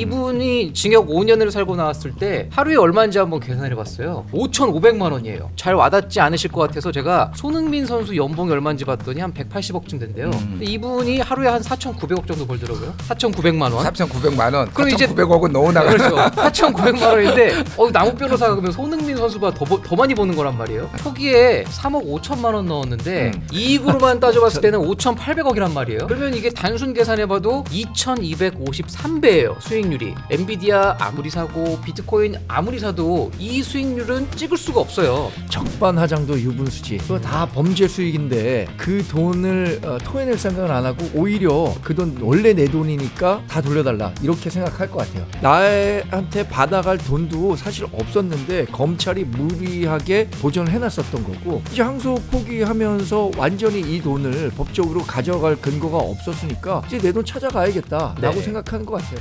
이분이 징역 5년을 살고 나왔을 때 하루에 얼마인지 한번 계산해 봤어요. 5,500만 원이에요. 잘 와닿지 않으실 것 같아서 제가 손흥민 선수 연봉이 얼마인지 봤더니 한 180억쯤 된대요. 근데 이분이 하루에 한 4,900억 정도 벌더라고요. 4,900만 원. 4,900만 원. 그럼 이제 4,900억은 너무 나가. 그렇죠. 4,900만 원인데 남욱 변호사가 그러면 손흥민 선수가 더 많이 버는 거란 말이에요. 초기에 3억 5천만 원 넣었는데 이익으로만 따져봤을 때는 5,800억이란 말이에요. 그러면 이게 단순 계산해봐도 2,253배예요. 수익률이. 엔비디아 아무리 사고 비트코인 아무리 사도 이 수익률은 찍을 수가 없어요. 적반하장도 유분수지. 그거 다 범죄 수익인데 그 돈을 토해낼 생각은 안 하고 오히려 그 돈 원래 내 돈이니까 다 돌려달라 이렇게 생각할 것 같아요. 나한테 받아갈 돈도 사실 없었는데 검찰이 무리하게 보전을 해놨었던 거고 이제 항소 포기하면서 완전히 이 돈을 법적으로 가져갈 근거가 없었으니까 이제 내 돈 찾아가야겠다라고 네. 생각하는 것 같아요.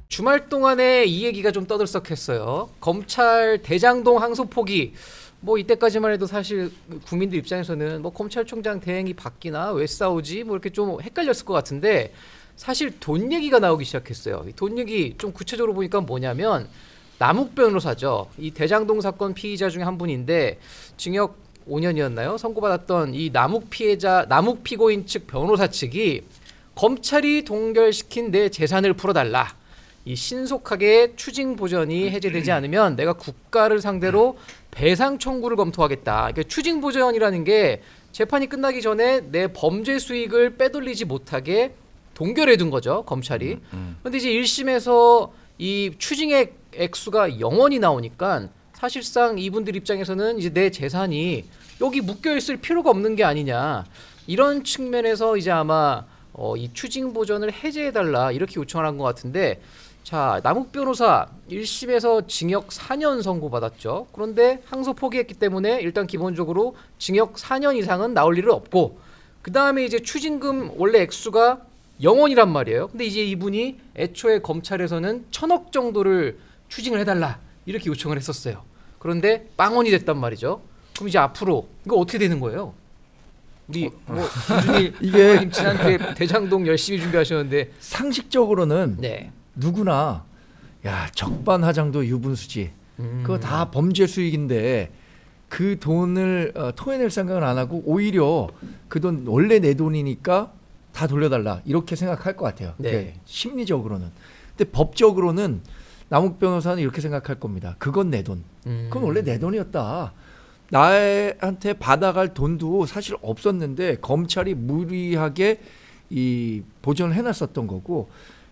주말 동안에 이 얘기가 좀 떠들썩했어요. 검찰 대장동 항소 포기. 뭐 이때까지만 해도 사실 국민들 입장에서는 뭐 검찰총장 대행이 바뀌나 왜 싸우지 뭐 이렇게 좀 헷갈렸을 것 같은데 사실 돈 얘기가 나오기 시작했어요. 이 돈 얘기 좀 구체적으로 보니까 뭐냐면 남욱 변호사죠. 이 대장동 사건 피의자 중에 한 분인데 징역 5년이었나요? 선고받았던 이 남욱 피고인 측 변호사 측이 검찰이 동결시킨 내 재산을 풀어달라. 이 신속하게 추징 보전이 해제되지 않으면 내가 국가를 상대로 배상 청구를 검토하겠다. 그러니까 추징 보전이라는 게 재판이 끝나기 전에 내 범죄 수익을 빼돌리지 못하게 동결해 둔 거죠, 검찰이. 그런데 이제 1심에서 이 추징액 액수가 0원이 나오니까 사실상 이분들 입장에서는 이제 내 재산이 여기 묶여 있을 필요가 없는 게 아니냐. 이런 측면에서 이제 아마 이 추징 보전을 해제해 달라 이렇게 요청을 한 것 같은데 자, 남욱 변호사 1심에서 징역 4년 선고받았죠. 그런데 항소 포기했기 때문에 일단 기본적으로 징역 4년 이상은 나올 일은 없고 그 다음에 이제 추징금 원래 액수가 0원이란 말이에요. 근데 이제 이분이 애초에 검찰에서는 1,000억 정도를 추징을 해달라 이렇게 요청을 했었어요. 그런데 빵원이 됐단 말이죠. 그럼 이제 앞으로 이거 어떻게 되는 거예요? 우리 김준일 이게 지난주에 대장동 열심히 준비하셨는데 상식적으로는 네. 누구나 야 적반하장도 유분수지. 그거 다 범죄 수익인데 그 돈을 토해낼 생각은 안 하고 오히려 그 돈 원래 내 돈이니까 다 돌려달라 이렇게 생각할 것 같아요. 네. 심리적으로는. 근데 법적으로는 남욱 변호사는 이렇게 생각할 겁니다. 그건 내 돈. 그건 원래 내 돈이었다. 나한테 받아갈 돈도 사실 없었는데 검찰이 무리하게 이 보전을 해놨었던 거고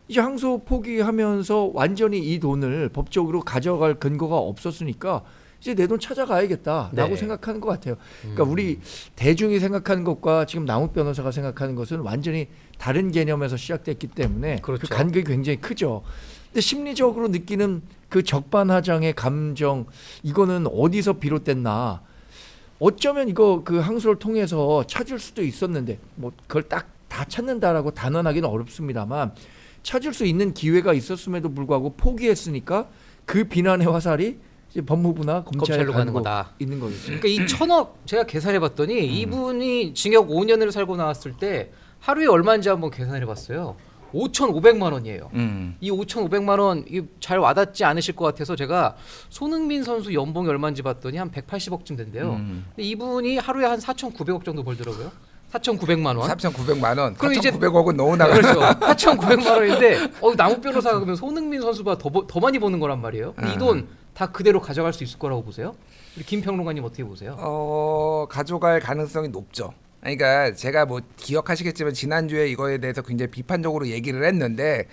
이제 항소 포기하면서 완전히 이 돈을 법적으로 가져갈 근거가 없었으니까 이제 내 돈 찾아가야겠다라고 네. 생각하는 것 같아요. 그러니까 우리 대중이 생각하는 것과 지금 남욱 변호사가 생각하는 것은 완전히 다른 개념에서 시작됐기 때문에 그렇죠. 그 간격이 굉장히 크죠. 근데 심리적으로 느끼는 그 적반하장의 감정 이거는 어디서 비롯됐나? 어쩌면 이거 그 항소를 통해서 찾을 수도 있었는데 뭐 그걸 딱 다 찾는다라고 단언하기는 어렵습니다만 찾을 수 있는 기회가 있었음에도 불구하고 포기했으니까 그 비난의 화살이 이제 법무부나 검찰에 검찰로 가는 거다. 있는 거겠죠. 그러니까 이 1,000억 제가 계산해봤더니 이분이 징역 5년을 살고 나왔을 때 하루에 얼마인지 한번 계산해봤어요. 5,500만 원이에요. 이 5,500만 원 잘 와닿지 않으실 것 같아서 제가 손흥민 선수 연봉이 얼마인지 봤더니 한 180억쯤 된대요. 근데 이분이 하루에 한 4,900억 정도 벌더라고요. 4,900만 원. 4,900만 원. 그럼 이제 4,900억은 너무 나가. 그렇죠. 4,900만 원인데 남욱 변호사가 그러면 손흥민 선수가 더 많이 버는 거란 말이에요. 이 돈 다 그대로 가져갈 수 있을 거라고 보세요? 우리 김 평론가님 어떻게 보세요? 가져갈 가능성이 높죠. 그러니까 제가 뭐 기억하시겠지만 지난주에 이거에 대해서 굉장히 비판적으로 얘기를 했는데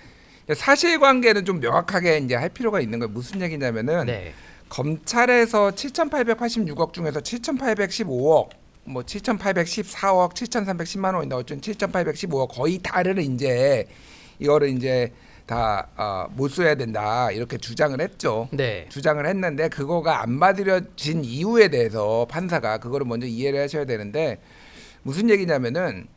사실관계는 좀 명확하게 이제 할 필요가 있는 거예요. 무슨 얘기냐면은 네. 검찰에서 7,886억 중에서 7,815억, 뭐 7,814억, 7,310만 원인데 어쨌든 7,815억 거의 다를 이제 이거를 이제 다 못 써야 된다 이렇게 주장을 했죠. 네. 주장을 했는데 그거가 안 받아들여진 이유에 대해서 판사가 그거를 먼저 이해를 하셔야 되는데 무슨 얘기냐면은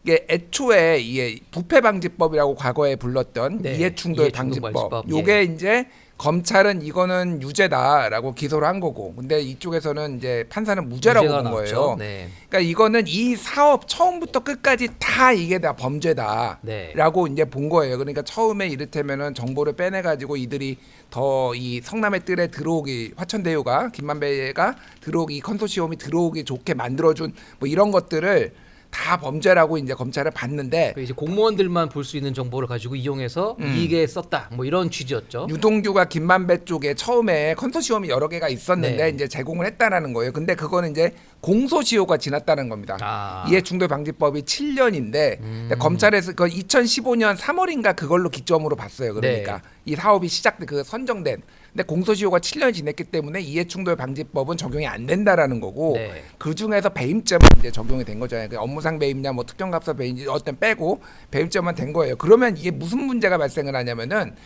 이게 애초에 이게 부패방지법이라고 과거에 불렀던 네. 이해충돌 이해충돌 방지법. 방지법. 요게 이제 검찰은 이거는 유죄다라고 기소를 한 거고, 근데 이쪽에서는 이제 판사는 무죄라고 문제가 본 나왔죠. 거예요. 네. 그러니까 이거는 이 사업 처음부터 끝까지 다 이게 다 범죄다라고 네. 이제 본 거예요. 그러니까 처음에 이를테면은 정보를 빼내 가지고 이들이 더 이 성남의 뜰에 들어오기, 화천대유가 김만배가 들어오기, 컨소시엄이 들어오기 좋게 만들어준 뭐 이런 것들을 다 범죄라고 이제 검찰을 봤는데, 그 이제 공무원들만 볼 수 있는 정보를 가지고 이용해서 이익에 썼다. 뭐 이런 취지였죠. 유동규가 김만배 쪽에 처음에 컨소시엄이 여러 개가 있었는데 네. 이제 제공을 했다라는 거예요. 근데 그거는 이제 공소시효가 지났다는 겁니다. 아. 이해충돌 방지법이 7년인데 검찰에서 그 2015년 3월인가 그걸로 기점으로 봤어요. 그러니까 네. 이 사업이 시작된 그 선정된. 근데 공소시효가 7년 지냈기 때문에 이해충돌 방지법은 적용이 안 된다라는 거고, 네. 그 중에서 배임죄만 이제 적용이 된 거잖아요. 그 업무상 배임이냐 뭐 특정갑사 배임 어떤 빼고 배임죄만 된 거예요. 그러면 이게 무슨 문제가 발생을 하냐면은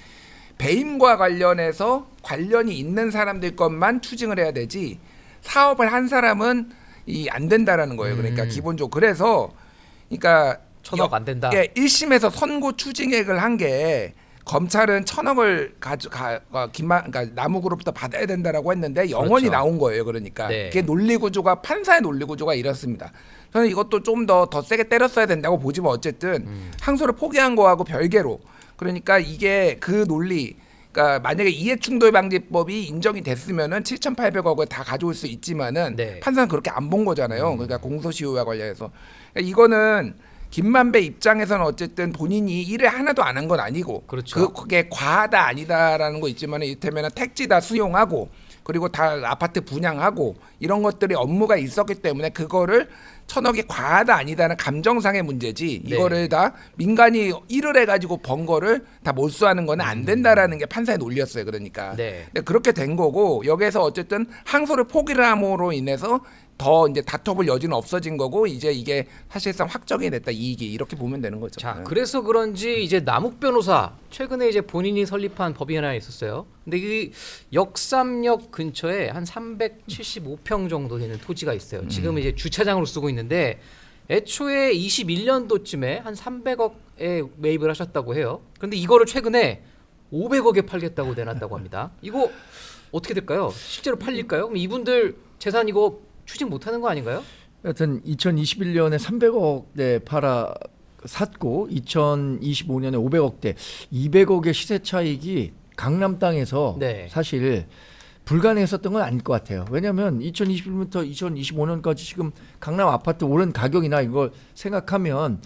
배임과 관련해서 관련이 있는 사람들 것만 추징을 해야 되지, 사업을 한 사람은 이 안 된다라는 거예요. 그러니까 기본적으로. 그래서 그러니까 1,000억 안 된다. 예, 1심에서 선고 추징액을 한 게 검찰은 1,000억을 그러니까 남욱으로부터 받아야 된다라고 했는데 영원히 그렇죠. 나온 거예요. 그러니까 네. 그게 논리 구조가, 판사의 논리 구조가 이렇습니다. 저는 이것도 좀 더 세게 때렸어야 된다고 보지만 어쨌든 항소를 포기한 거하고 별개로, 그러니까 이게 그 논리, 그러니까 만약에 이해충돌방지법이 인정이 됐으면은 7,800억을 다 가져올 수 있지만은 네. 판사는 그렇게 안 본 거잖아요. 그러니까 공소시효와 관련해서. 그러니까 이거는 김만배 입장에서는 어쨌든 본인이 일을 하나도 안 한 건 아니고, 그렇죠. 그게 과하다 아니다라는 거 있지만 이를테면 택지 다 수용하고 그리고 다 아파트 분양하고 이런 것들이 업무가 있었기 때문에 그거를 1,000억이 과하다 아니다는 감정상의 문제지, 네. 이거를 다 민간이 일을 해가지고 번 거를 다 몰수하는 거는 안 된다라는 게 판사의 논리였어요. 그러니까 네. 근데 그렇게 된 거고, 여기에서 어쨌든 항소를 포기를 함으로 인해서 더 이제 다퉈볼 여지는 없어진 거고, 이제 이게 사실상 확정이 됐다, 이익이. 이렇게 보면 되는 거죠. 자, 그래서 그런지 이제 남욱 변호사 최근에 이제 본인이 설립한 법이 하나 있었어요. 근데 이 역삼역 근처에 한 375평 정도 되는 토지가 있어요. 지금 이제 주차장으로 쓰고 있는데 애초에 21년도쯤에 한 300억에 매입을 하셨다고 해요. 그런데 이거를 최근에 500억에 팔겠다고 내놨다고 합니다. 이거 어떻게 될까요? 실제로 팔릴까요? 그럼 이분들 재산 이거 추징 못하는 거 아닌가요? 하여튼 2021년에 300억대 팔아 샀고 2025년에 500억대, 200억의 시세 차익이 강남 땅에서 네. 사실 불가능했었던 건 아닐 것 같아요. 왜냐하면 2021년부터 2025년까지 지금 강남 아파트 오른 가격이나 이걸 생각하면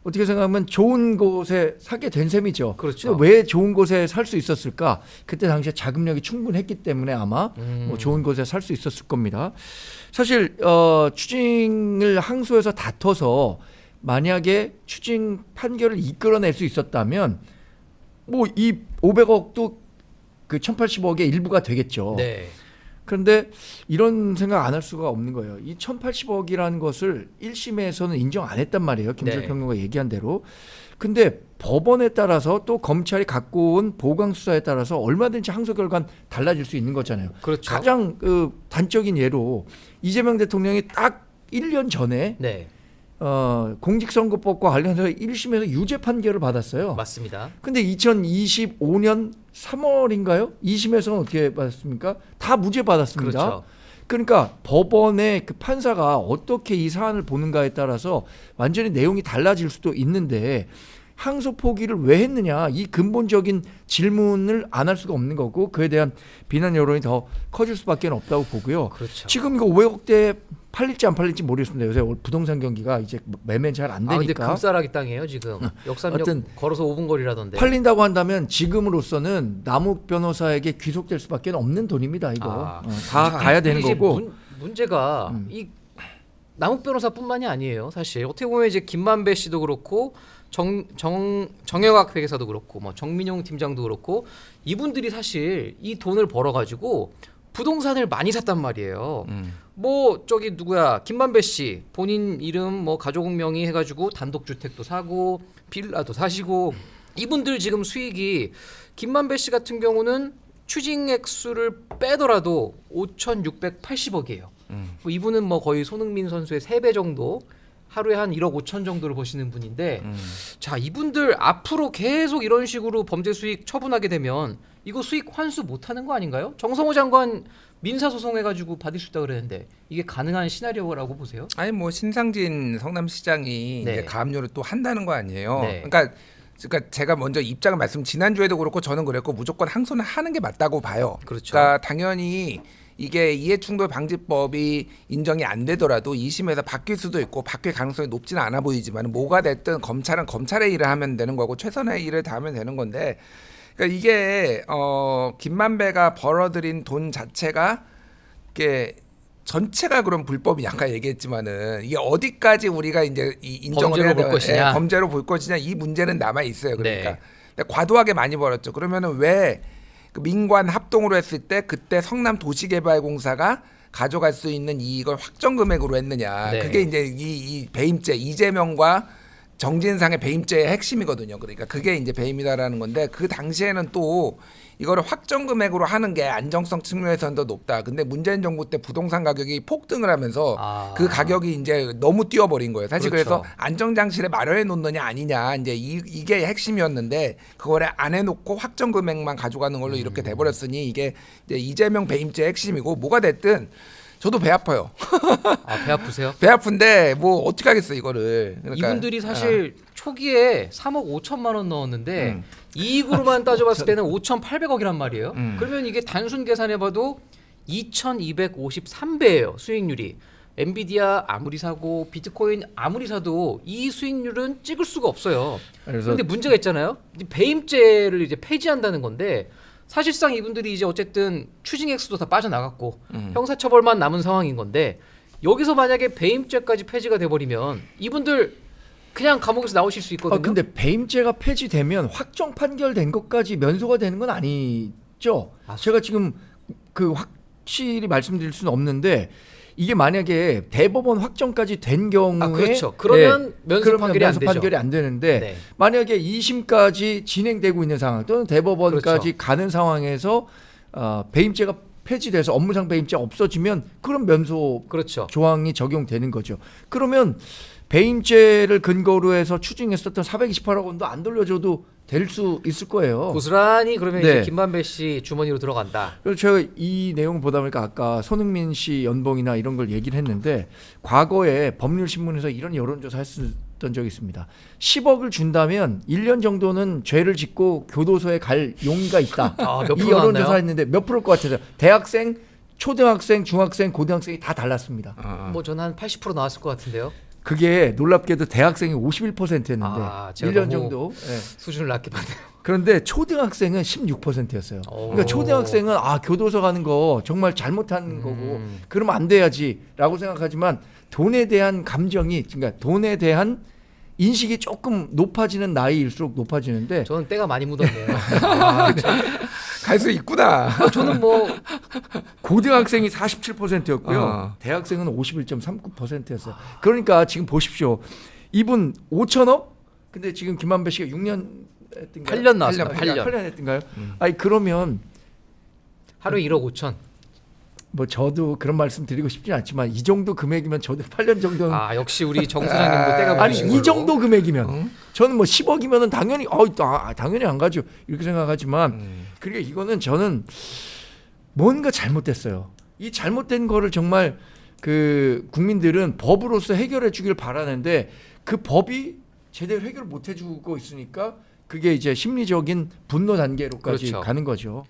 어떻게 생각하면 좋은 곳에 사게 된 셈이죠. 그렇죠. 근데 왜 좋은 곳에 살 수 있었을까? 그때 당시에 자금력이 충분했기 때문에 아마 뭐 좋은 곳에 살 수 있었을 겁니다. 사실 추징을 항소해서 다퉈서 만약에 추징 판결을 이끌어낼 수 있었다면 뭐 이 500억도 그 1,080억의 일부가 되겠죠. 네. 그런데 이런 생각 안 할 수가 없는 거예요. 이 1,080억이라는 것을 1심에서는 인정 안 했단 말이에요. 김주일 네. 평론가 얘기한 대로. 근데 법원에 따라서 또 검찰이 갖고 온 보강 수사에 따라서 얼마든지 항소 결과는 달라질 수 있는 거잖아요. 그렇죠. 가장 단적인 예로 이재명 대통령이 딱 1년 전에 네. 공직선거법과 관련해서 1심에서 유죄 판결을 받았어요. 맞습니다. 근데 2025년 3월인가요? 2심에서는 어떻게 받았습니까? 다 무죄 받았습니다. 그렇죠. 그러니까 법원의 그 판사가 어떻게 이 사안을 보는가에 따라서 완전히 내용이 달라질 수도 있는데 항소 포기를 왜 했느냐, 이 근본적인 질문을 안 할 수가 없는 거고, 그에 대한 비난 여론이 더 커질 수밖에 없다고 보고요. 그렇죠. 지금 이거 500억대 팔릴지 안 팔릴지 모르겠습니다. 요새 부동산 경기가 이제 매매 잘 안 근데 되니까. 금싸라기 땅이에요 지금. 역삼역 어떤 걸어서 5분 거리라던데. 팔린다고 한다면 지금으로서는 남욱 변호사에게 귀속될 수밖에 없는 돈입니다. 이거 아. 다 가야 되는 이제 거고. 문제가 이 남욱 변호사뿐만이 아니에요. 사실 어떻게 보면 이제 김만배 씨도 그렇고 정영학 회계사도 그렇고 뭐 정민용 팀장도 그렇고 이분들이 사실 이 돈을 벌어가지고 부동산을 많이 샀단 말이에요. 뭐 저기 누구야 김만배 씨 본인 이름 뭐 가족 명의 해가지고 단독주택도 사고 빌라도 사시고, 이분들 지금 수익이 김만배 씨 같은 경우는 추징액 수를 빼더라도 5,680억이에요. 뭐 이분은 뭐 거의 손흥민 선수의 3배 정도 하루에 한 1억 5천 정도를 버시는 분인데 자, 이분들 앞으로 계속 이런 식으로 범죄 수익 처분하게 되면 이거 수익 환수 못 하는 거 아닌가요? 정성호 장관 민사 소송해가지고 받을 수 있다 그랬는데 이게 가능한 시나리오라고 보세요? 아니 뭐 신상진 성남시장이 네. 이제 가압류를 또 한다는 거 아니에요. 네. 그러니까 제가 먼저 입장을 말씀 지난주에도 그렇고 저는 그랬고 무조건 항소는 하는 게 맞다고 봐요. 그렇죠. 그러니까 당연히 이게 이해충돌 방지법이 인정이 안 되더라도 2심에서 바뀔 수도 있고 바뀔 가능성이 높지는 않아 보이지만 뭐가 됐든 검찰은 검찰의 일을 하면 되는 거고 최선의 일을 다하면 되는 건데 그러니까 이게 김만배가 벌어들인 돈 자체가 이게 전체가 그런 불법이 아까 얘기했지만은 이게 어디까지 우리가 이제 인정을 범죄로 해야 볼 돼- 것이냐. 범죄로 볼 것이냐 이 문제는 남아 있어요. 그러니까 네. 근데 과도하게 많이 벌었죠. 그러면은 왜그 민관 합동으로 했을 때 그때 성남 도시개발공사가 가져갈 수 있는 이익을 확정 금액으로 했느냐. 네. 그게 이제 이 배임죄 이재명과 정진상의 배임죄의 핵심이거든요. 그러니까 그게 이제 배임이다라는 건데 그 당시에는 또 이거를 확정 금액으로 하는 게 안정성 측면에서는 더 높다. 근데 문재인 정부 때 부동산 가격이 폭등을 하면서 그 가격이 이제 너무 뛰어버린 거예요. 사실 그렇죠. 그래서 안정장치를 마련해 놓느냐 아니냐 이제 이게 핵심이었는데 그거를 안 해놓고 확정 금액만 가져가는 걸로 이렇게 돼버렸으니 이게 이제 이재명 배임죄 핵심이고 뭐가 됐든 저도 배 아파요. 아, 배 아프세요? 배 아픈데 뭐 어떻게 하겠어 이거를. 그러니까, 이분들이 사실 초기에 3억 5천만 원 넣었는데 음. 이익으로만 따져봤을 때는 5,800억이란 말이에요. 음. 그러면 이게 단순 계산해봐도 2,253배예요 수익률이. 엔비디아 아무리 사고 비트코인 아무리 사도 이 수익률은 찍을 수가 없어요. 그래서 그런데 문제가 있잖아요. 이제 배임죄를 이제 폐지한다는 건데 사실상 이분들이 이제 어쨌든 추징 액수도 다 빠져나갔고 형사처벌만 남은 상황인 건데 여기서 만약에 배임죄까지 폐지가 돼버리면 이분들 그냥 감옥에서 나오실 수 있거든요. 근데 배임죄가 폐지되면 확정 판결된 것까지 면소가 되는 건 아니죠. 제가 지금 그 확실히 말씀드릴 수는 없는데 이게 만약에 대법원 확정까지 된 경우에 그렇죠. 그러면 면소 그러면 판결이 안 면소 되죠. 판결이 안 되는데 네. 만약에 2심까지 진행되고 있는 상황 또는 대법원까지 그렇죠. 가는 상황에서 배임죄가 폐지돼서 업무상 배임죄 없어지면 그럼 면소 그렇죠. 조항이 적용되는 거죠. 그러면 배임죄를 근거로 해서 추징했었던 428억 원도 안 돌려줘도 될 수 있을 거예요. 고스란히 그러면 네. 이제 김만배 씨 주머니로 들어간다. 그래서 제가 이 내용을 보다 보니까 아까 손흥민 씨 연봉이나 이런 걸 얘기를 했는데 과거에 법률신문에서 이런 여론조사 했었던 적이 있습니다. 10억을 준다면 1년 정도는 죄를 짓고 교도소에 갈 용의가 있다. 몇 이 프로 여론조사 나왔나요? 했는데 몇 프로일 것 같아요? 대학생, 초등학생, 중학생, 고등학생이 다 달랐습니다. 뭐 저는 한 80% 나왔을 것 같은데요. 그게 놀랍게도 대학생이 51%였는데 제가 1년 너무 정도. 예. 수준을 낮게 받네요. 그런데 초등학생은 16%였어요. 오. 그러니까 초등학생은 교도소 가는 거 정말 잘못한 거고 그러면 안 돼야지라고 생각하지만 돈에 대한 감정이 그러니까 돈에 대한 인식이 조금 높아지는 나이일수록 높아지는데 저는 때가 많이 묻었네요. 갈 수 있구나. 저는 뭐 고등학생이 47%였고요. 대학생은 51.39%였어요. 그러니까 지금 보십시오. 이분 5천억? 근데 지금 김만배 씨가 6년 했던가요? 8년 나왔습니다. 8년. 8년 했던가요? 아니 그러면 하루에 1억 5천. 뭐 저도 그런 말씀 드리고 싶진 않지만 이 정도 금액이면 저도 8년 정도는 역시 우리 정 사장님도 때가 아니 묻으신 이 걸로. 정도 금액이면 저는 뭐 10억이면은 당연히 당연히 안 가죠 이렇게 생각하지만 그러니까 이거는 저는 뭔가 잘못됐어요. 이 잘못된 거를 정말 그 국민들은 법으로서 해결해 주길 바라는데 그 법이 제대로 해결 못 해주고 있으니까 그게 이제 심리적인 분노 단계로까지 그렇죠. 가는 거죠.